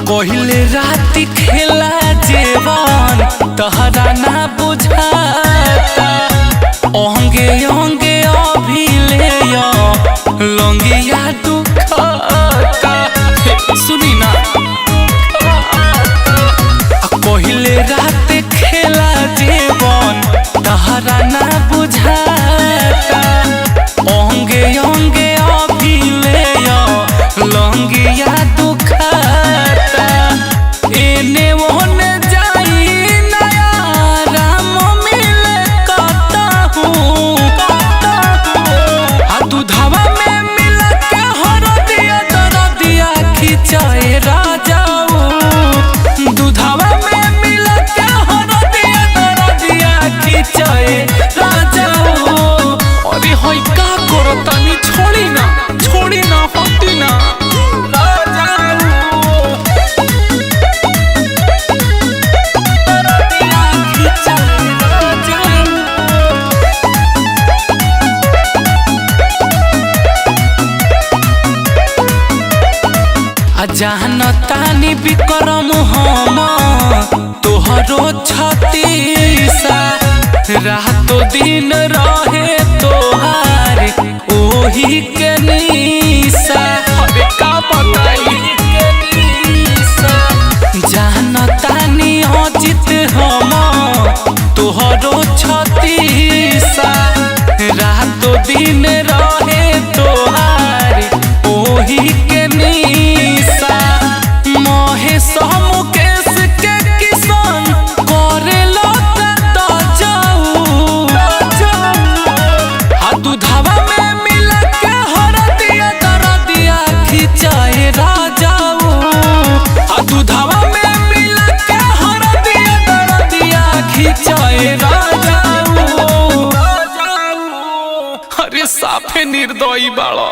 पहिले राति खेला जेवन तहरा ना बुझाता ओंगे ओंगे अभी ले लंगिया दुखता सुनी ना पहिले राति खेला जेवन तहरा ना बुझाता ओंगे ओंगे अभी ले लंगिया दुखता एने ओने जाई नया राम मिले कहता हूँ दूधवा में मिला के हरदिया दरदिया खिंचाए राजाऊ दूधवा में मिला के हरदिया दरदिया खिंचाए राजाऊ अरे होई का करतानी छोड़ी ना हटी ना जानतानी विक्रम हम तोहरो छतीसा रातो दिन रहे तोहार ओही के निशा अबे का बताई जानतानी अजित हम तोहरो छतीसा रातो दिन रहे तोहार ओही के निशा मुकेश के किसान करे लता जाऊ दूधवा में मिला के हरदिया दरदिया खिंचाए राजाऊ दूधवा में मिला के हरदिया दरदिया खिंचाए राजाऊ अरे साफे निर्दयी बाड़ा।